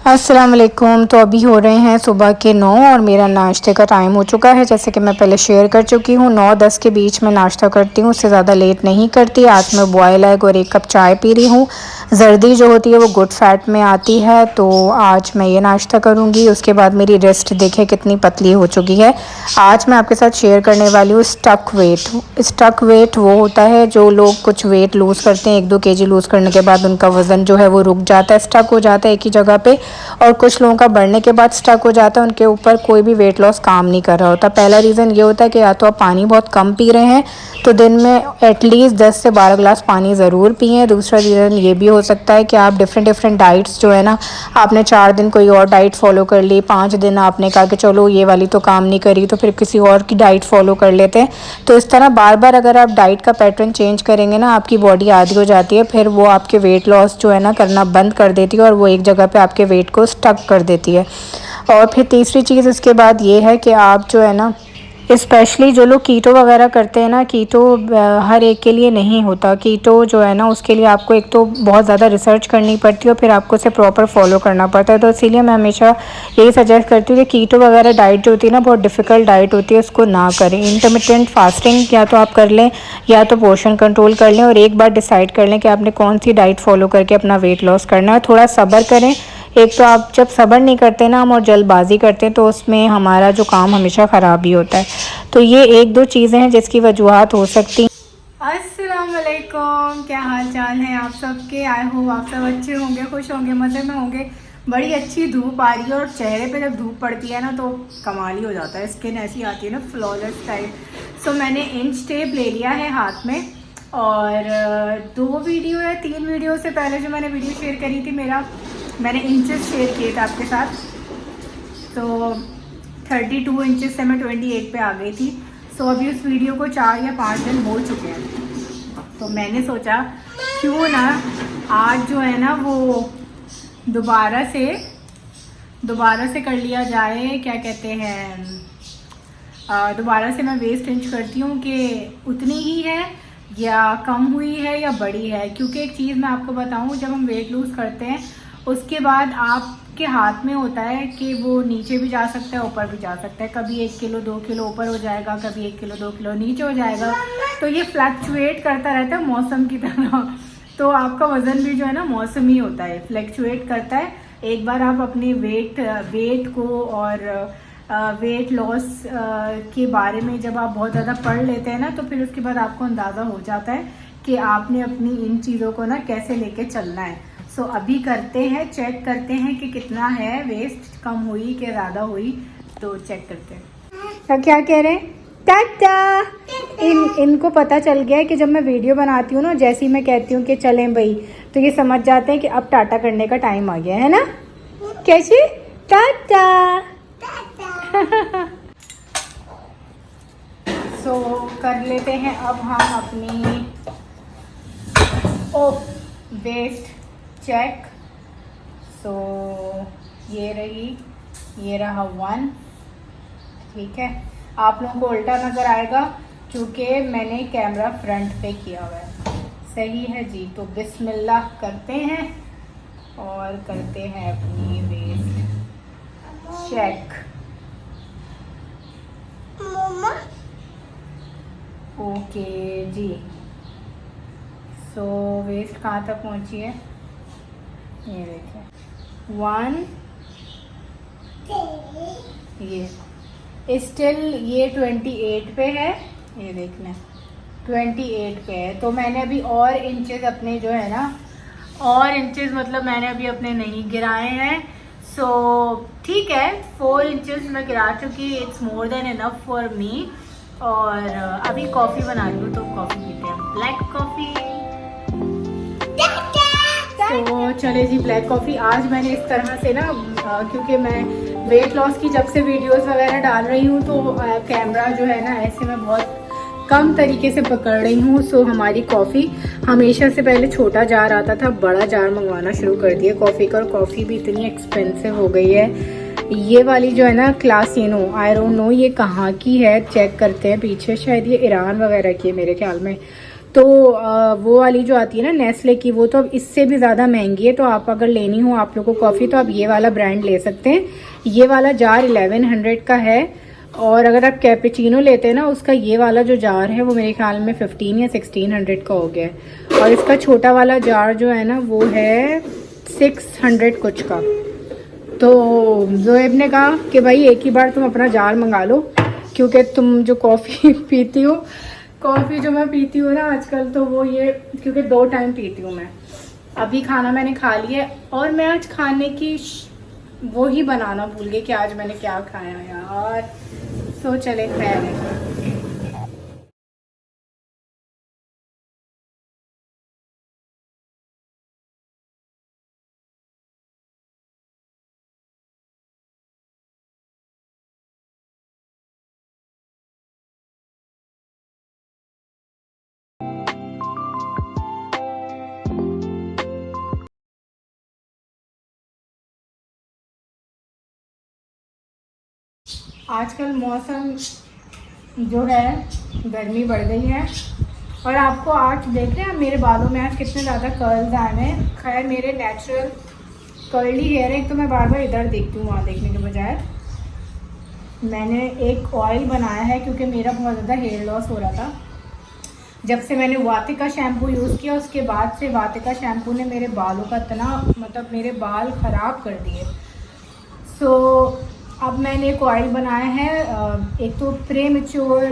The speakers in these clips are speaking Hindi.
अस्सलाम वालेकुम। तो अभी हो रहे हैं सुबह के 9 और मेरा नाश्ते का टाइम हो चुका है। जैसे कि मैं पहले शेयर कर चुकी हूँ, 9-10 के बीच में नाश्ता करती हूँ, उससे ज़्यादा लेट नहीं करती। आज मैं बॉयल एग और 1 कप चाय पी रही हूँ। जर्दी जो होती है वो गुड फैट में आती है, तो आज मैं ये नाश्ता करूँगी। उसके बाद मेरी रिस्ट देखें कितनी पतली हो चुकी है। आज मैं आपके साथ शेयर करने वाली हूँ स्टक वेट। स्टक वेट वो होता है जो लोग कुछ वेट लूज़ करते हैं, 1-2 केजी लूज़ करने के बाद उनका वज़न जो है वो रुक जाता है, स्टक हो जाता है एक ही जगह पे। और कुछ लोगों का बढ़ने के बाद स्टक हो जाता है, उनके ऊपर कोई भी वेट लॉस काम नहीं कर रहा होता। पहला रीज़न ये होता है कि या तो आप पानी बहुत कम पी रहे हैं, तो दिन में एटलीस्ट 10 से 12 ग्लास पानी ज़रूर पिएँ। दूसरा रीज़न ये भी हो सकता है कि आप डिफरेंट डाइट्स जो है ना, आपने 4 दिन कोई और डाइट फॉलो कर ली, 5 दिन आपने कहा कि चलो ये वाली तो काम नहीं करी, तो फिर किसी और की डाइट फॉलो कर लेते हैं। तो इस तरह बार बार अगर आप डाइट का पैटर्न चेंज करेंगे ना, आपकी बॉडी आदी हो जाती है, फिर वो आपके वेट लॉस जो है ना करना बंद कर देती है और वो एक जगह पे आपके वेट को स्टक कर देती है। और फिर तीसरी चीज़ इसके बाद ये है कि आप जो है ना, स्पेशली जो लोग कीटो वगैरह करते हैं ना, कीटो हर एक के लिए नहीं होता। कीटो जो है ना, उसके लिए आपको एक तो बहुत ज़्यादा रिसर्च करनी पड़ती है और फिर आपको उसे प्रॉपर फॉलो करना पड़ता है। तो इसीलिए मैं हमेशा यही सजेस्ट करती हूँ कि कीटो वगैरह डाइट जो होती है ना, बहुत डिफ़िकल्ट डाइट होती है, उसको ना करें। इंटरमिटेंट फास्टिंग या तो आप कर लें या तो पोर्शन कंट्रोल कर लें, और एक बार डिसाइड कर लें कि आपने कौन सी डाइट फॉलो करके अपना वेट लॉस करना है। थोड़ा सब्र करें। एक तो आप जब सब्र नहीं करते ना हम, और जल्दबाजी करते हैं, तो उसमें हमारा जो काम हमेशा ख़राब ही होता है। तो ये 1-2 चीज़ें हैं जिसकी वजूहत हो सकती हैं। अस्सलाम वालेकुम, क्या हाल चाल है आप सबके। आई होप आप सब अच्छे होंगे, खुश होंगे, मज़े में होंगे। बड़ी अच्छी धूप आ रही है और चेहरे पे जब धूप पड़ती है ना तो कमाल ही हो जाता है, स्किन ऐसी आती है ना फ्लॉलेस टाइप। सो मैंने इंच टेप ले लिया है हाथ में, और 2 वीडियो या 3 वीडियो से पहले जो मैंने वीडियो शेयर करी थी, मैंने इंचेस शेयर किए थे आपके साथ। तो 32 इंचेस से मैं 28 पे आ गई थी। सो अभी उस वीडियो को 4 या 5 दिन हो चुके हैं, तो मैंने सोचा क्यों ना आज जो है ना वो दोबारा से कर लिया जाए, क्या कहते हैं, दोबारा से मैं वेस्ट इंच करती हूँ कि उतनी ही है या कम हुई है या बड़ी है। क्योंकि एक चीज़ मैं आपको बताऊँ, जब हम वेट लूज़ करते हैं उसके बाद आपके हाथ में होता है कि वो नीचे भी जा सकता है, ऊपर भी जा सकता है। कभी 1 किलो 2 किलो ऊपर हो जाएगा, कभी 1 किलो 2 किलो नीचे हो जाएगा। तो ये फ्लक्चुएट करता रहता है मौसम की तरह। तो आपका वज़न भी जो है ना मौसमी होता है, फ्लक्चुएट करता है। एक बार आप अपने वेट को और वेट लॉस के बारे में जब आप बहुत ज़्यादा पढ़ लेते हैं ना, तो फिर उसके बाद आपको अंदाज़ा हो जाता है कि आपने अपनी इन चीज़ों को ना कैसे लेके चलना है। सो अभी करते हैं, चेक करते हैं कि कितना है वेस्ट, कम हुई कि ज़्यादा हुई। तो चेक करते हैं। तो क्या कह रहे हैं, टाटा। इनको पता चल गया है कि जब मैं वीडियो बनाती हूँ ना, जैसे ही मैं कहती हूँ कि चलें भाई, तो ये समझ जाते हैं कि अब टाटा करने का टाइम आ गया है ना। कैसे टाटा। सो कर लेते हैं अब हम अपनी वेस्ट चेक। सो ये रहा 1, ठीक है। आप लोगों को उल्टा नज़र आएगा क्योंकि मैंने कैमरा फ्रंट पे किया हुआ है। सही है जी। तो बिस्मिल्लाह करते हैं और करते हैं अपनी वेस्ट चेक। ओके जी। सो वेस्ट कहाँ तक पहुँची है, ये देखें 1, ये स्टिल ये 28 पे है, ये देख लें 28 पे है। तो मैंने अभी और इंचेस अपने जो है ना, और इंचेस मतलब मैंने अभी अपने नहीं गिराए हैं। सो ठीक है, 4 इंचेस मैं गिरा चुकी, it's more than enough for me. और अभी कॉफ़ी बना रही हूँ, तो कॉफ़ी पीते हैं, ब्लैक कॉफ़ी। तो चले जी, ब्लैक कॉफ़ी। आज मैंने इस तरह से ना, क्योंकि मैं वेट लॉस की जब से वीडियोस वगैरह डाल रही हूँ, तो कैमरा जो है ना ऐसे मैं बहुत कम तरीके से पकड़ रही हूँ। सो हमारी कॉफ़ी हमेशा से पहले छोटा जार आता था, बड़ा जार मंगवाना शुरू कर दिया कॉफ़ी का, और कॉफ़ी भी इतनी एक्सपेंसिव हो गई है। ये वाली जो है ना क्लासिनो, आई डोंट नो ये कहाँ की है, चेक करते हैं पीछे, शायद ये ईरान वगैरह की है मेरे ख्याल में। तो वो वाली जो आती है ना नेस्ले की, वो तो अब इससे भी ज़्यादा महंगी है। तो आप अगर लेनी हो आप लोग को कॉफ़ी तो आप ये वाला ब्रांड ले सकते हैं। ये वाला जार 1100 का है, और अगर आप कैपेचिनो लेते हैं ना उसका ये वाला जो जार है वो मेरे ख्याल में 15 या 1600 का हो गया है। और इसका छोटा वाला जार जो है ना वो है 600 कुछ का। तो जोएब ने कहा कि भाई एक ही बार तुम अपना जार मंगा लो, क्योंकि तुम जो कॉफ़ी पीती हो, कॉफ़ी जो मैं पीती हूँ ना आजकल, तो वो ये, क्योंकि 2 टाइम पीती हूँ मैं। अभी खाना मैंने खा लिया है, और मैं आज खाने की वो ही बनाना भूल गई कि आज मैंने क्या खाया यार। सो चले खैर है। आजकल मौसम जो है गर्मी बढ़ गई है, और आपको आज देख रहे हैं मेरे बालों में आज कितने ज़्यादा कर्ल्स आए हैं। खैर मेरे नेचुरल कर्ली हेयर है, तो मैं बार बार इधर देखती हूँ वहाँ देखने के बजाय। मैंने एक ऑयल बनाया है क्योंकि मेरा बहुत ज़्यादा हेयर लॉस हो रहा था। जब से मैंने वाटिका शैम्पू यूज़ किया उसके बाद से वाटिका शैम्पू ने मेरे बालों का इतना, मतलब मेरे बाल ख़राब कर दिए। सो अब मैंने एक ऑयल बनाया है, एक तो प्री मैच्योर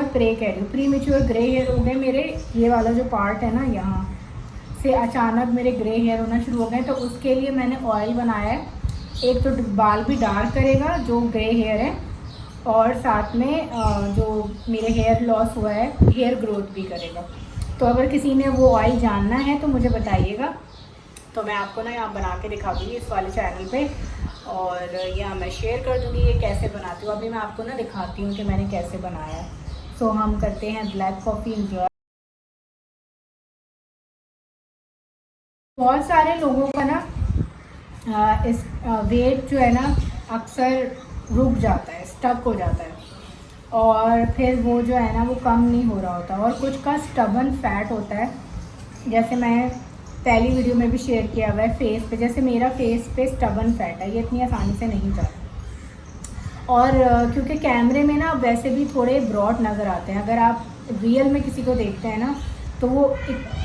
प्रे कह रही हूँ, प्री मैच्योर ग्रे हेयर हो गए मेरे। ये वाला जो पार्ट है ना यहाँ से अचानक मेरे ग्रे हेयर होना शुरू हो गए, तो उसके लिए मैंने ऑयल बनाया है। एक तो बाल भी डार्क करेगा जो ग्रे हेयर है, और साथ में जो मेरे हेयर लॉस हुआ है हेयर ग्रोथ भी करेगा। तो अगर किसी ने वो ऑयल जानना है तो मुझे बताइएगा, तो मैं आपको ना यहाँ बना के दिखा दूँगी इस वाले चैनल पे, और यहाँ मैं शेयर कर दूँगी ये कैसे बनाती हूँ। अभी मैं आपको ना दिखाती हूँ कि मैंने कैसे बनाया है। सो हम करते हैं ब्लैक कॉफ़ी इंजॉय। बहुत सारे लोगों का ना इस वेट जो है ना अक्सर रुक जाता है, स्टक हो जाता है, और फिर वो जो है ना वो कम नहीं हो रहा होता। और कुछ का स्टबन फैट होता है, जैसे मैं पहली वीडियो में भी शेयर किया हुआ है फेस पे, जैसे मेरा फेस पे स्टबन फैट है, ये इतनी आसानी से नहीं जाता। और क्योंकि कैमरे में ना वैसे भी थोड़े ब्रॉड नज़र आते हैं, अगर आप रियल में किसी को देखते हैं ना तो वो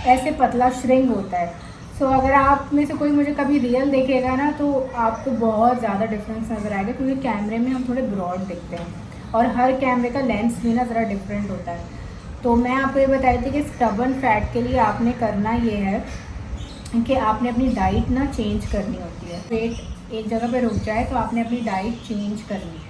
ऐसे पतला श्रिंक होता है। सो अगर आप में से कोई मुझे कभी रियल देखेगा ना तो आपको बहुत ज़्यादा डिफरेंस नज़र आएगा, क्योंकि कैमरे में हम थोड़े ब्रॉड दिखते हैं और हर कैमरे का लेंस भी ना ज़रा डिफरेंट होता है। तो मैं आपको ये बताई थी कि स्टबन फैट के लिए आपने करना ये है कि आपने अपनी डाइट ना चेंज करनी होती है। वेट एक जगह पे रुक जाए तो आपने अपनी डाइट चेंज करनी है।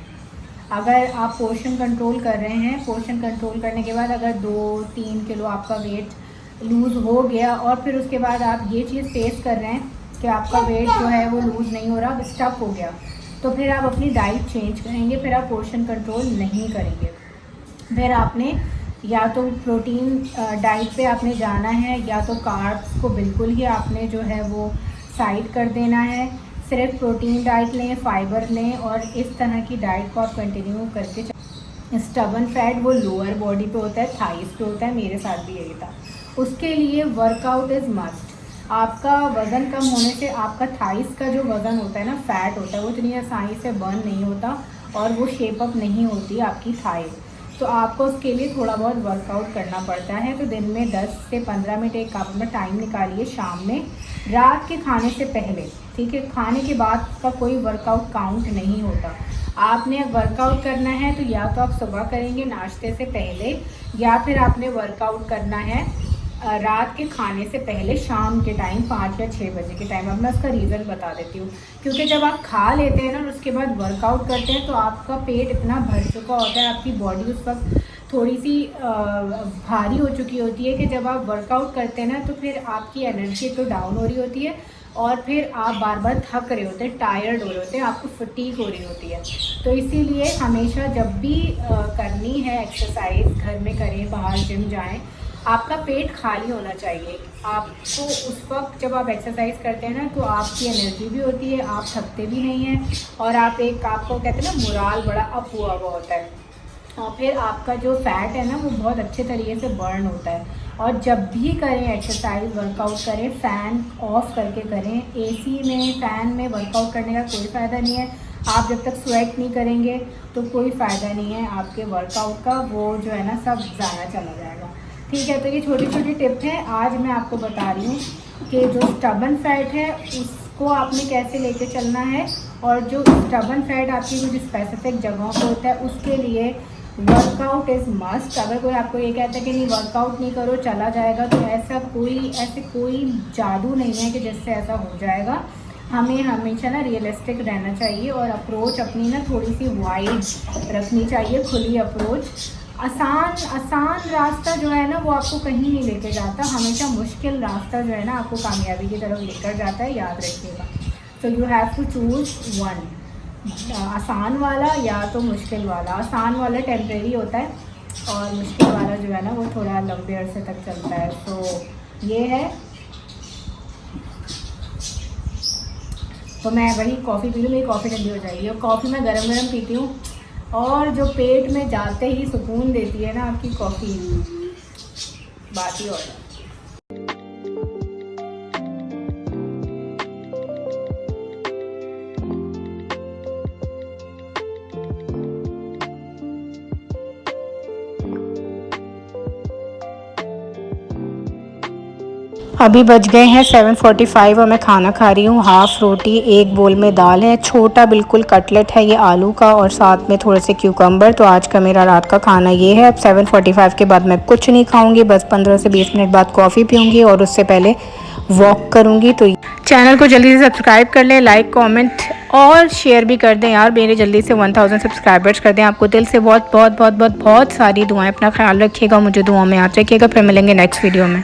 अगर आप पोर्शन कंट्रोल कर रहे हैं, पोर्शन कंट्रोल करने के बाद अगर 2-3 किलो आपका वेट लूज़ हो गया, और फिर उसके बाद आप ये चीज़ फेस कर रहे हैं कि आपका वेट जो है वो लूज़ नहीं हो रहा, स्टक हो गया, तो फिर आप अपनी डाइट चेंज करेंगे, फिर आप पोर्शन कंट्रोल नहीं करेंगे। फिर आपने या तो प्रोटीन डाइट पे आपने जाना है, या तो कार्ब्स को बिल्कुल ही आपने जो है वो साइड कर देना है। सिर्फ प्रोटीन डाइट लें, फाइबर लें, और इस तरह की डाइट को आप कंटिन्यू करके। स्टबन फैट वो लोअर बॉडी पे होता है, थाइस पे होता है, मेरे साथ भी यही था। उसके लिए वर्कआउट इज़ मस्ट। आपका वज़न कम होने से आपका थाइस का जो वज़न होता है ना, फैट होता है, वो इतनी आसानी से बर्न नहीं होता और वो शेप अप नहीं होती आपकी थाइस। तो आपको उसके लिए थोड़ा बहुत वर्कआउट करना पड़ता है। तो दिन में 10 से 15 मिनट एक आप अपना टाइम निकालिए शाम में, रात के खाने से पहले, ठीक है। खाने के बाद का कोई वर्कआउट काउंट नहीं होता। आपने वर्कआउट करना है तो या तो आप सुबह करेंगे नाश्ते से पहले, या फिर आपने वर्कआउट करना है रात के खाने से पहले, शाम के टाइम 5 या 6 बजे के टाइम। अब मैं उसका रीज़न बता देती हूँ। क्योंकि जब आप खा लेते हैं ना और उसके बाद वर्कआउट करते हैं तो आपका पेट इतना भर चुका होता है, आपकी बॉडी उस वक्त थोड़ी सी भारी हो चुकी होती है कि जब आप वर्कआउट करते हैं ना तो फिर आपकी एनर्जी तो डाउन हो रही होती है, और फिर आप बार बार थक रहे होते हैं, टायर्ड हो रहे होते हैं, आपको फटीग हो रही होती है। तो इसीलिए हमेशा जब भी करनी है एक्सरसाइज, घर में करें, बाहर जिम जाएं, आपका पेट खाली होना चाहिए। आपको उस वक्त जब आप एक्सरसाइज करते हैं ना तो आपकी एनर्जी भी होती है, आप थकते भी नहीं हैं, और आप एक, आपको कहते हैं ना, मोराल बड़ा अप हुआ होता है, और फिर आपका जो फैट है ना वो बहुत अच्छे तरीके से बर्न होता है। और जब भी करें एक्सरसाइज वर्कआउट करें फ़ैन ऑफ करके करें। एसी में फ़ैन में वर्कआउट करने का कोई फ़ायदा नहीं है। आप जब तक स्वेट नहीं करेंगे तो कोई फ़ायदा नहीं है आपके वर्कआउट का, वो जो है ना सब ज़ाया चला जाएगा। ठीक है, तो ये छोटी छोटी टिप है आज मैं आपको बता रही हूँ कि जो स्टबन फैट है उसको आपने कैसे लेके चलना है, और जो स्टबन फैट आपकी कुछ स्पेसिफिक जगहों पे होता है उसके लिए वर्कआउट इज़ मस्ट। अगर कोई आपको ये कहता है कि नहीं वर्कआउट नहीं करो चला जाएगा, तो ऐसे कोई जादू नहीं है कि जिससे ऐसा हो जाएगा। हमें हमेशा ना रियलिस्टिक रहना चाहिए और अप्रोच अपनी ना थोड़ी सी वाइड रखनी चाहिए, खुली अप्रोच। आसान रास्ता जो है ना वो आपको कहीं नहीं लेके जाता, हमेशा मुश्किल रास्ता जो है ना आपको कामयाबी की तरफ लेकर जाता है, याद रखिएगा। So you have to choose one, आसान वाला या तो मुश्किल वाला। आसान वाला टेम्परेरी होता है और मुश्किल वाला जो है ना वो थोड़ा लंबे अरसे तक चलता है। तो ये है, तो मैं वही कॉफ़ी पी लूँ, मेरी कॉफ़ी ठंडी हो जाएगी। और कॉफ़ी मैं गरम गरम पीती हूँ, और जो पेट में जाते ही सुकून देती है ना आपकी कॉफ़ी, बात ही और है। अभी बज गए हैं 7:45 और मैं खाना खा रही हूँ। हाफ़ रोटी, एक बोल में दाल है, छोटा बिल्कुल कटलेट है ये आलू का, और साथ में थोड़े से क्यूकम्बर। तो आज का मेरा रात का खाना ये है। अब 7:45 के बाद मैं कुछ नहीं खाऊंगी, बस 15 से 20 मिनट बाद कॉफ़ी पीऊँगी और उससे पहले वॉक करूँगी। तो चैनल को जल्दी से सब्सक्राइब कर लें, लाइक कॉमेंट और शेयर भी कर दें यार, मेरे जल्दी से 1000 सब्सक्राइबर्स कर दें। आपको दिल से बहुत बहुत बहुत बहुत बहुत सारी दुआएं। अपना ख्याल रखिएगा, मुझे दुआओं में याद रखिएगा। फिर मिलेंगे नेक्स्ट वीडियो में।